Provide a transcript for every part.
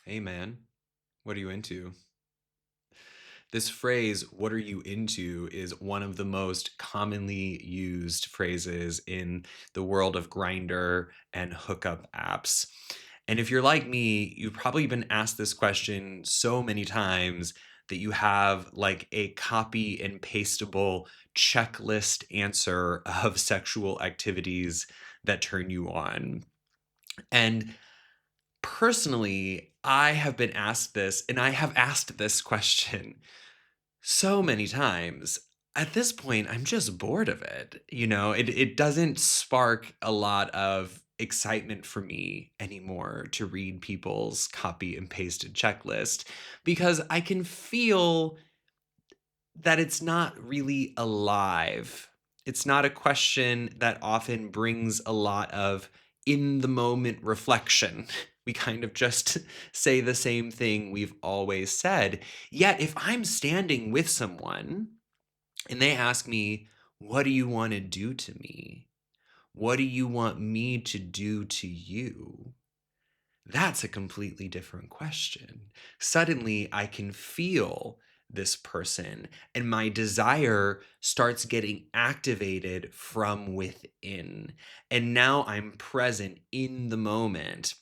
Hey man, what are you into? This phrase, what are you into, is one of the most commonly used phrases in the world of Grinder and hookup apps. And if you're like me, you've probably been asked this question so many times that you have like a copy and pastable checklist answer of sexual activities that turn you on. And personally, I have been asked this, and I have asked this question so many times. At this point, I'm just bored of it. It doesn't spark a lot of excitement for me anymore to read people's copy and pasted checklist because I can feel that it's not really alive. It's not a question that often brings a lot of in the moment reflection. We kind of just say the same thing we've always said. Yet, if I'm standing with someone and they ask me, what do you want to do to me? What do you want me to do to you? That's a completely different question. Suddenly, I can feel this person, and my desire starts getting activated from within. And now I'm present in the moment,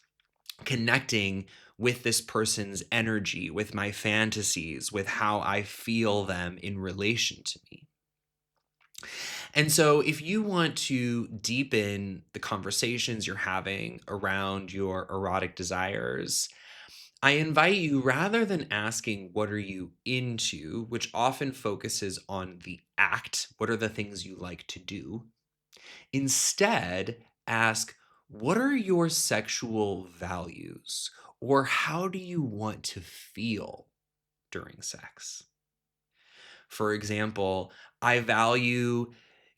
connecting with this person's energy, with my fantasies, with how I feel them in relation to me. And so, if you want to deepen the conversations you're having around your erotic desires, I invite you, rather than asking, what are you into, which often focuses on the act, what are the things you like to do? Instead, ask, what are your sexual values? Or how do you want to feel during sex? For example, I value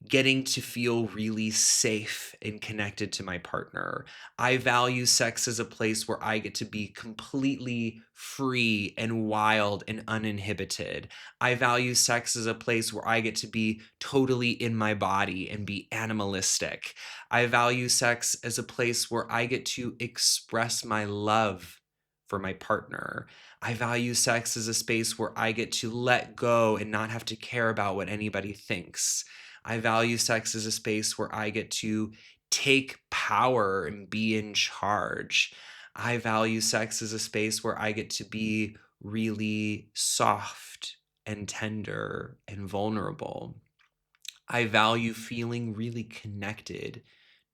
getting to feel really safe and connected to my partner. I value sex as a place where I get to be completely free and wild and uninhibited. I value sex as a place where I get to be totally in my body and be animalistic. I value sex as a place where I get to express my love for my partner. I value sex as a space where I get to let go and not have to care about what anybody thinks. I value sex as a space where I get to take power and be in charge. I value sex as a space where I get to be really soft and tender and vulnerable. I value feeling really connected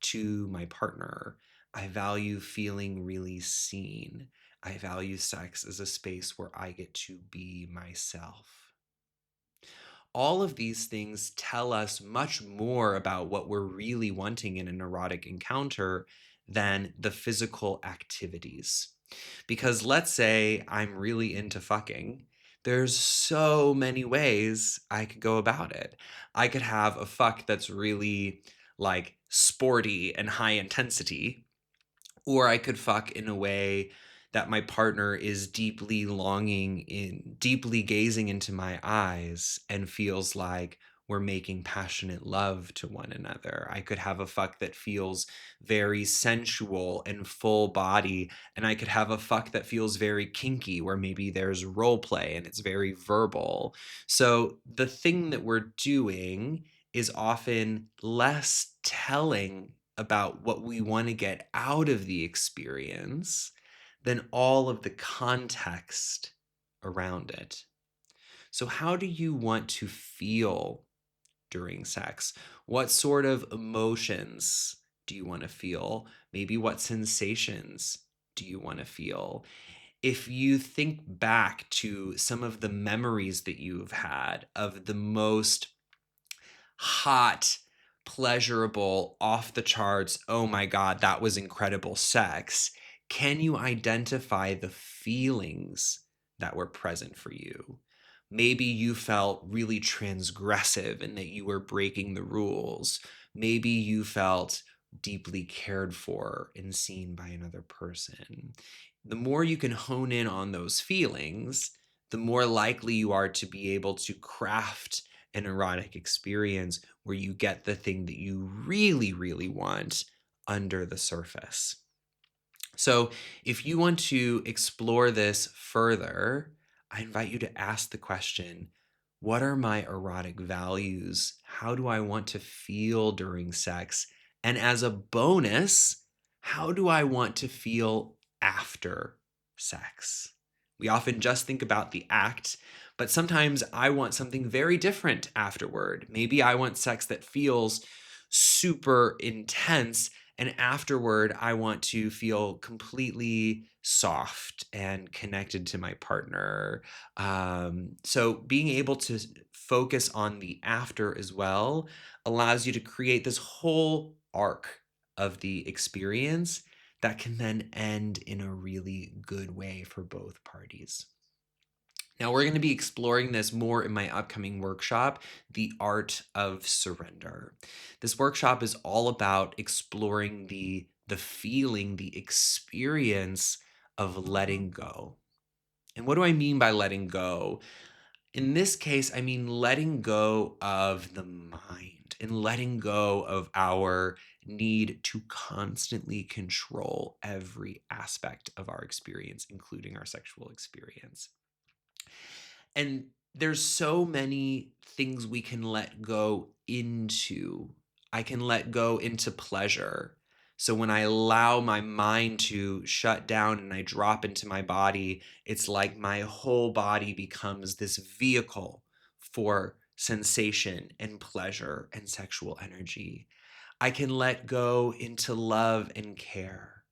to my partner. I value feeling really seen. I value sex as a space where I get to be myself. All of these things tell us much more about what we're really wanting in an erotic encounter than the physical activities. Because let's say I'm really into fucking, there's so many ways I could go about it. I could have a fuck that's really like sporty and high intensity, or I could fuck in a way that my partner is deeply gazing into my eyes and feels like we're making passionate love to one another. I could have a fuck that feels very sensual and full body, and I could have a fuck that feels very kinky, where maybe there's role play and it's very verbal. So the thing that we're doing is often less telling about what we want to get out of the experience than all of the context around it. So, how do you want to feel during sex? What sort of emotions do you want to feel? Maybe what sensations do you want to feel? If you think back to some of the memories that you've had of the most hot, pleasurable, off the charts, oh my God, that was incredible sex, can you identify the feelings that were present for you? Maybe you felt really transgressive and that you were breaking the rules. Maybe you felt deeply cared for and seen by another person. The more you can hone in on those feelings, the more likely you are to be able to craft an erotic experience where you get the thing that you really, really want under the surface. So, if you want to explore this further, I invite you to ask the question, what are my erotic values? How do I want to feel during sex? And as a bonus, how do I want to feel after sex? We often just think about the act, but sometimes I want something very different afterward. Maybe I want sex that feels super intense, and afterward, I want to feel completely soft and connected to my partner. So, being able to focus on the after as well allows you to create this whole arc of the experience that can then end in a really good way for both parties. Now, we're going to be exploring this more in my upcoming workshop, The Art of Surrender. This workshop is all about exploring the feeling, the experience of letting go. And what do I mean by letting go? In this case, I mean letting go of the mind and letting go of our need to constantly control every aspect of our experience, including our sexual experience. And there's so many things we can let go into. I can let go into pleasure. So when I allow my mind to shut down and I drop into my body, it's like my whole body becomes this vehicle for sensation and pleasure and sexual energy. I can let go into love and care.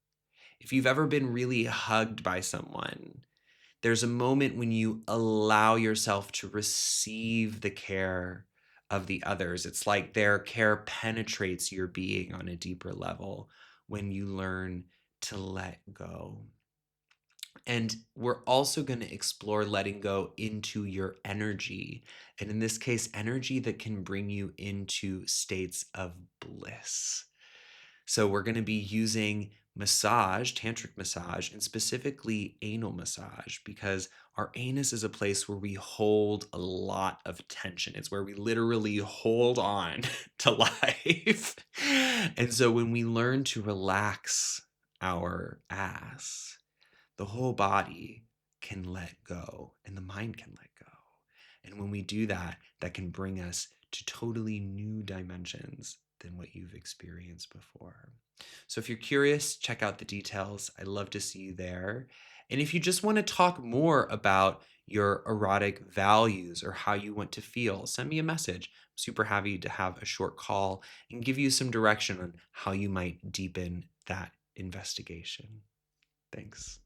If you've ever been really hugged by someone, there's a moment when you allow yourself to receive the care of the others. It's like their care penetrates your being on a deeper level when you learn to let go. And we're also going to explore letting go into your energy. And in this case, energy that can bring you into states of bliss. So we're going to be using massage, tantric massage, and specifically anal massage because our anus is a place where we hold a lot of tension. It's where we literally hold on to life. And so when we learn to relax our ass, the whole body can let go and the mind can let go. And when we do that, that can bring us to totally new dimensions than what you've experienced before. So if you're curious, check out the details. I'd love to see you there. And if you just want to talk more about your erotic values or how you want to feel, send me a message. I'm super happy to have a short call and give you some direction on how you might deepen that investigation. Thanks.